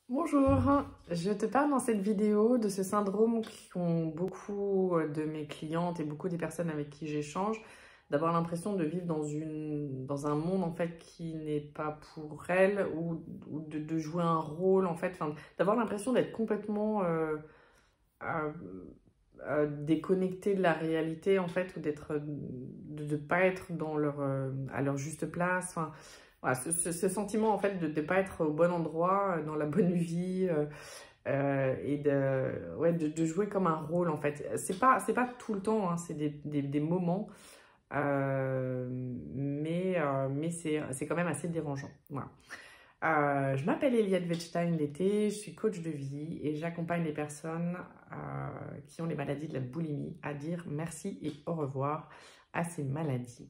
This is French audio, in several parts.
Bonjour, je te parle dans cette vidéo de ce syndrome qu'ont beaucoup de mes clientes et beaucoup des personnes avec qui j'échange, d'avoir l'impression de vivre dans un monde en fait qui n'est pas pour elles ou de jouer un rôle en fait, enfin, d'avoir l'impression d'être complètement euh, déconnectée de la réalité en fait ou de ne pas être dans à leur juste place. Enfin, voilà, ce sentiment en fait de ne pas être au bon endroit, dans la bonne vie et ouais, de jouer comme un rôle en fait. C'est pas tout le temps, hein, c'est des moments, mais c'est quand même assez dérangeant. Voilà. Je m'appelle Eliette Wettstein l'été, je suis coach de vie et j'accompagne les personnes qui ont les maladies de la boulimie à dire merci et au revoir à ces maladies.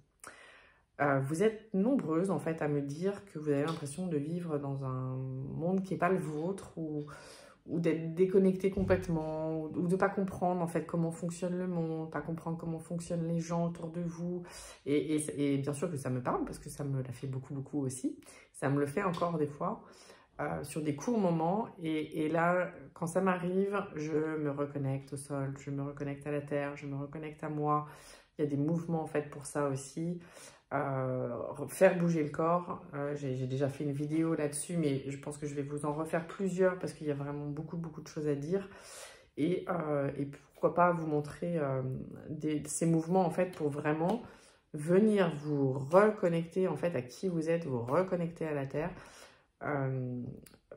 Vous êtes nombreuses en fait à me dire que vous avez l'impression de vivre dans un monde qui n'est pas le vôtre ou d'être déconnecté complètement ou de ne pas comprendre en fait comment fonctionne le monde, pas comprendre comment fonctionnent les gens autour de vous. Et bien sûr que ça me parle parce que ça me l'a fait beaucoup aussi. Ça me le fait encore des fois sur des courts moments. Et là, quand ça m'arrive, je me reconnecte au sol, je me reconnecte à la terre, je me reconnecte à moi. Il y a des mouvements en fait pour ça aussi. Faire bouger le corps, j'ai déjà fait une vidéo là-dessus, mais je pense que je vais vous en refaire plusieurs parce qu'il y a vraiment beaucoup de choses à dire et pourquoi pas vous montrer ces mouvements en fait pour vraiment venir vous reconnecter en fait à qui vous êtes, vous reconnecter à la terre,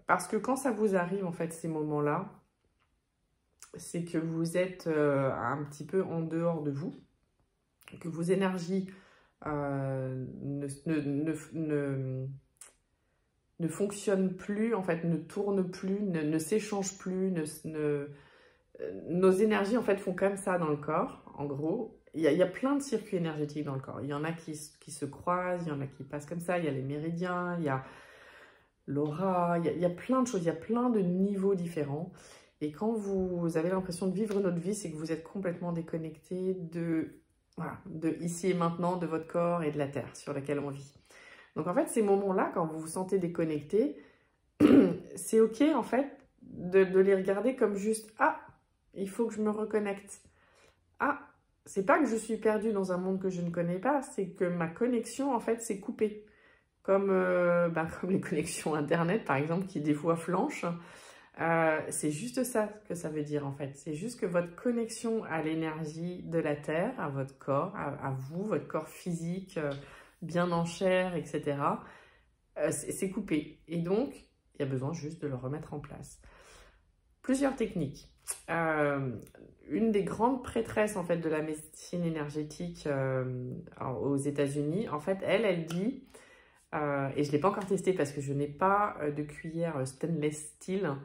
parce que quand ça vous arrive en fait ces moments-là, c'est que vous êtes un petit peu en dehors de vous, que vos énergies ne fonctionne plus, en fait, ne tourne plus, ne s'échange plus, nos énergies, en fait, font comme ça dans le corps, en gros. Il y a plein de circuits énergétiques dans le corps. Il y en a qui se croisent, il y en a qui passent comme ça, il y a les méridiens, il y a l'aura, il y a plein de choses, il y a plein de niveaux différents. Et quand vous avez l'impression de vivre notre vie, c'est que vous êtes complètement déconnecté voilà, de ici et maintenant, de votre corps et de la terre sur laquelle on vit. Donc en fait, ces moments-là, quand vous vous sentez déconnecté, c'est ok en fait de les regarder comme juste « Ah, il faut que je me reconnecte. Ah, c'est pas que je suis perdue dans un monde que je ne connais pas, c'est que ma connexion en fait s'est coupée. » Comme, comme les connexions Internet par exemple qui des fois flanchent. C'est juste ça que ça veut dire en fait. C'est juste que votre connexion à l'énergie de la Terre, à votre corps, à vous, votre corps physique, bien en chair, etc., c'est coupé. Et donc, il y a besoin juste de le remettre en place. Plusieurs techniques. Une des grandes prêtresses en fait de la médecine énergétique aux États-Unis, en fait, elle dit, et je ne l'ai pas encore testé parce que je n'ai pas de cuillère stainless steel.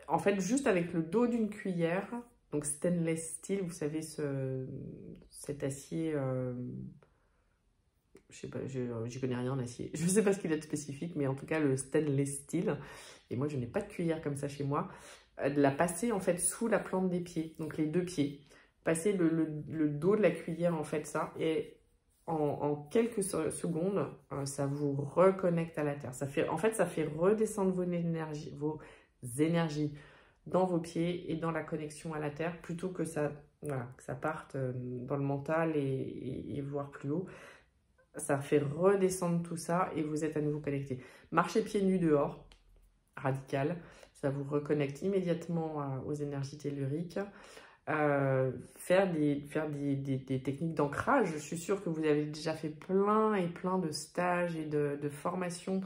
En fait, juste avec le dos d'une cuillère, donc stainless steel, vous savez, cet acier, je sais pas, j'y connais rien en acier, je ne sais pas ce qu'il a de spécifique, mais en tout cas le stainless steel, et moi je n'ai pas de cuillère comme ça chez moi, de la passer en fait sous la plante des pieds, donc les deux pieds, passer le dos de la cuillère en fait ça, et en quelques secondes, ça vous reconnecte à la terre. En fait, ça fait redescendre vos énergies dans vos pieds et dans la connexion à la terre, plutôt que voilà, que ça parte dans le mental et voire plus haut. Ça fait redescendre tout ça et vous êtes à nouveau connecté. Marchez pieds nus dehors, radical, ça vous reconnecte immédiatement aux énergies telluriques. Faire des techniques d'ancrage. Je suis sûre que vous avez déjà fait plein de stages et de formations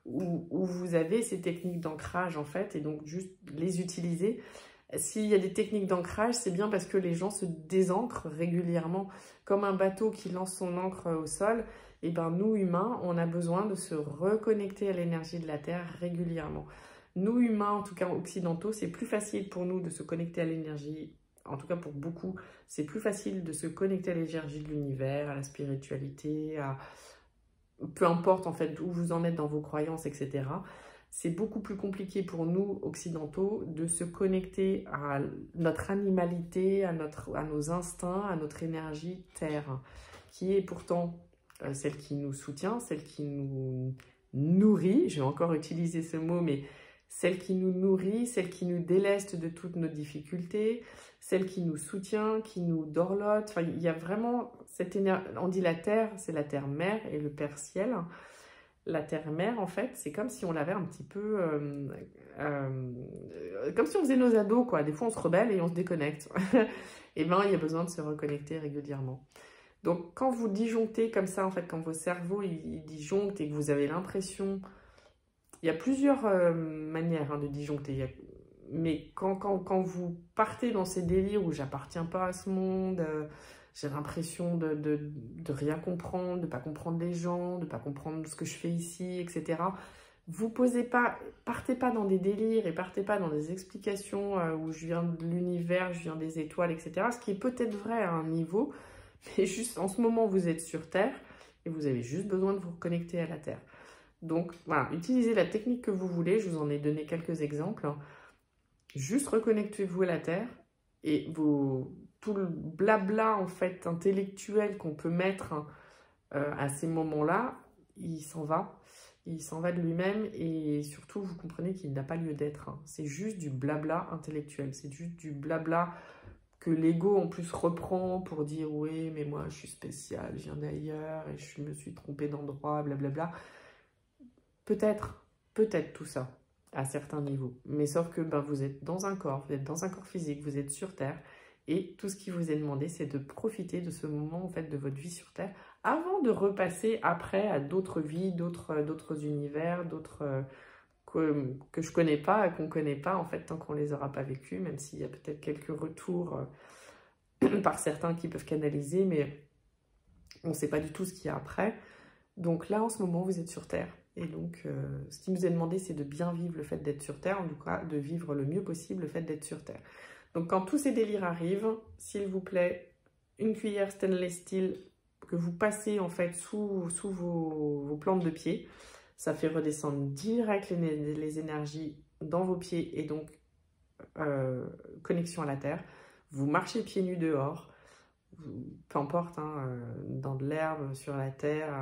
où vous avez ces techniques d'ancrage en fait, et donc juste les utiliser. S'il y a des techniques d'ancrage, c'est bien parce que les gens se désancrent régulièrement. Comme un bateau qui lance son ancre au sol, et ben nous humains, on a besoin de se reconnecter à l'énergie de la Terre régulièrement. Nous humains, en tout cas occidentaux, c'est plus facile pour nous de se connecter à l'énergie. En tout cas pour beaucoup, c'est plus facile de se connecter à l'énergie de l'univers, à la spiritualité, peu importe en fait où vous en êtes dans vos croyances, etc. C'est beaucoup plus compliqué pour nous occidentaux de se connecter à notre animalité, à nos instincts, à notre énergie terre, qui est pourtant celle qui nous soutient, celle qui nous nourrit, je vais encore utiliser ce mot, mais celle qui nous nourrit, celle qui nous déleste de toutes nos difficultés, celle qui nous soutient, qui nous dorlote. Enfin, il y a vraiment cette énergie. On dit la terre, c'est la terre mère et le père ciel. La terre mère, en fait, c'est comme si on l'avait un petit peu... comme si on faisait nos ados, quoi. Des fois, on se rebelle et on se déconnecte. Et bien, il y a besoin de se reconnecter régulièrement. Donc, quand vous disjonctez comme ça, en fait, quand vos cerveaux, ils disjonctent et que vous avez l'impression... Il y a plusieurs manières hein, de disjoncter. Mais quand vous partez dans ces délires où j'appartiens pas à ce monde, j'ai l'impression de rien comprendre, de ne pas comprendre les gens, de ne pas comprendre ce que je fais ici, etc. Vous partez pas dans des délires et partez pas dans des explications où je viens de l'univers, je viens des étoiles, etc. Ce qui est peut-être vrai à un niveau, mais juste en ce moment vous êtes sur Terre et vous avez juste besoin de vous reconnecter à la Terre. Donc voilà, utilisez la technique que vous voulez, je vous en ai donné quelques exemples. Juste reconnectez-vous à la Terre et tout le blabla en fait intellectuel qu'on peut mettre à ces moments-là, il s'en va. Il s'en va de lui-même et surtout vous comprenez qu'il n'a pas lieu d'être. C'est juste du blabla intellectuel, c'est juste du blabla que l'ego en plus reprend pour dire oui mais moi je suis spécial, je viens d'ailleurs et je me suis trompé d'endroit, blablabla. Peut-être tout ça, à certains niveaux. Mais sauf que vous êtes dans un corps, vous êtes dans un corps physique, vous êtes sur Terre. Et tout ce qui vous est demandé, c'est de profiter de ce moment en fait, de votre vie sur Terre avant de repasser après à d'autres vies, d'autres univers, d'autres que je connais pas, qu'on connaît pas en fait, tant qu'on les aura pas vécus, même s'il y a peut-être quelques retours par certains qui peuvent canaliser, mais on ne sait pas du tout ce qu'il y a après. Donc là, en ce moment, vous êtes sur Terre. Et donc, ce qui nous est demandé, c'est de bien vivre le fait d'être sur Terre, en tout cas, de vivre le mieux possible le fait d'être sur Terre. Donc, quand tous ces délires arrivent, s'il vous plaît, une cuillère stainless steel que vous passez, en fait, sous vos plantes de pied, ça fait redescendre direct les énergies dans vos pieds et donc connexion à la Terre. Vous marchez pieds nus dehors, peu importe, hein, dans de l'herbe, sur la Terre...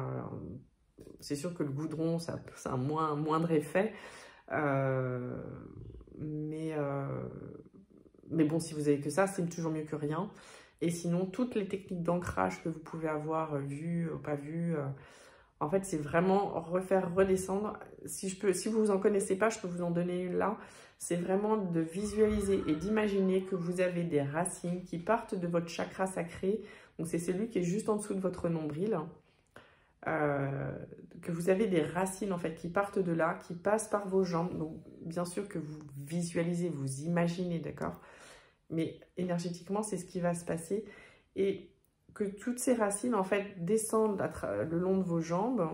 c'est sûr que le goudron, ça a un moindre effet. Mais bon, si vous avez que ça, c'est toujours mieux que rien. Et sinon, toutes les techniques d'ancrage que vous pouvez avoir vues, pas vues, en fait, c'est vraiment refaire redescendre. Si vous en connaissez pas, je peux vous en donner une là. C'est vraiment de visualiser et d'imaginer que vous avez des racines qui partent de votre chakra sacré. Donc, c'est celui qui est juste en dessous de votre nombril. Que vous avez des racines en fait qui partent de là, qui passent par vos jambes. Donc bien sûr que vous visualisez, vous imaginez, d'accord, mais énergétiquement c'est ce qui va se passer et que toutes ces racines en fait descendent le long de vos jambes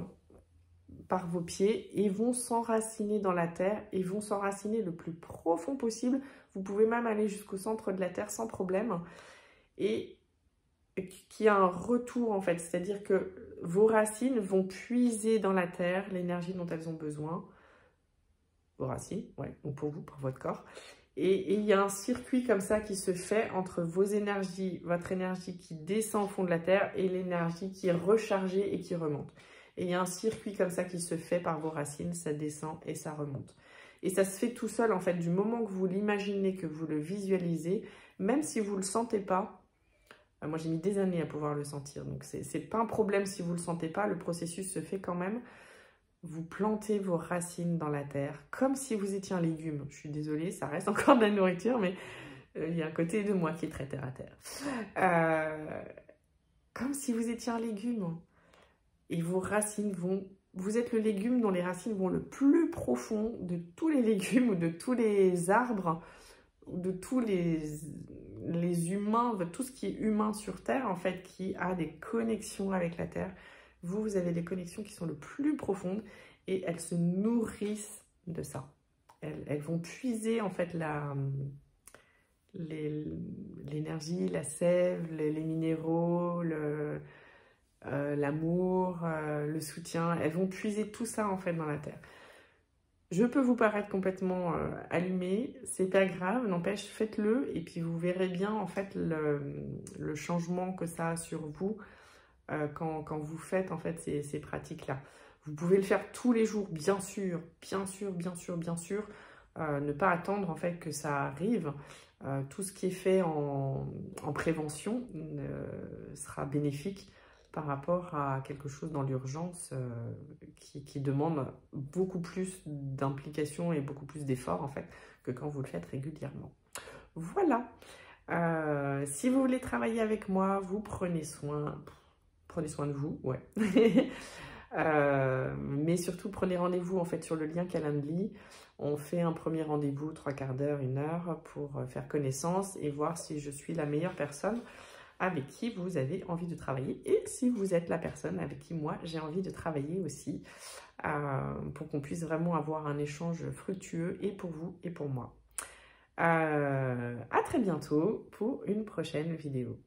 par vos pieds et vont s'enraciner dans la terre et vont s'enraciner le plus profond possible. Vous pouvez même aller jusqu'au centre de la terre sans problème et qu'il y a un retour en fait, c'est-à-dire que vos racines vont puiser dans la terre l'énergie dont elles ont besoin, vos racines, ouais, donc pour vous, pour votre corps, et il y a un circuit comme ça qui se fait entre vos énergies, votre énergie qui descend au fond de la terre et l'énergie qui est rechargée et qui remonte. Et il y a un circuit comme ça qui se fait par vos racines, ça descend et ça remonte. Et ça se fait tout seul en fait, du moment que vous l'imaginez, que vous le visualisez, même si vous ne le sentez pas. Moi, j'ai mis des années à pouvoir le sentir. Donc, c'est pas un problème si vous ne le sentez pas. Le processus se fait quand même. Vous plantez vos racines dans la terre comme si vous étiez un légume. Je suis désolée, ça reste encore de la nourriture, mais il y a un côté de moi qui est très terre à terre. Comme si vous étiez un légume. Et vos racines vont... Vous êtes le légume dont les racines vont le plus profond de tous les légumes ou de tous les arbres, de tous les humains, de tout ce qui est humain sur Terre, en fait, qui a des connexions avec la Terre. Vous avez des connexions qui sont le plus profondes et elles se nourrissent de ça. Elles vont puiser, en fait, l'énergie, la sève, les minéraux, l'amour, le soutien. Elles vont puiser tout ça, en fait, dans la Terre. Je peux vous paraître complètement allumé, c'est pas grave, n'empêche, faites-le et puis vous verrez bien en fait le changement que ça a sur vous quand vous faites en fait ces pratiques-là. Vous pouvez le faire tous les jours, bien sûr, bien sûr, bien sûr, bien sûr. Ne pas attendre en fait que ça arrive. Tout ce qui est fait en prévention sera bénéfique par rapport à quelque chose dans l'urgence qui demande beaucoup plus d'implication et beaucoup plus d'efforts en fait que quand vous le faites régulièrement. Voilà. Si vous voulez travailler avec moi, vous prenez soin de vous, ouais. Mais surtout prenez rendez-vous en fait sur le lien Calendly. On fait un premier rendez-vous 3/4 d'heure, 1 heure pour faire connaissance et voir si je suis la meilleure personne avec qui vous avez envie de travailler et si vous êtes la personne avec qui moi j'ai envie de travailler aussi pour qu'on puisse vraiment avoir un échange fructueux et pour vous et pour moi. À très bientôt pour une prochaine vidéo.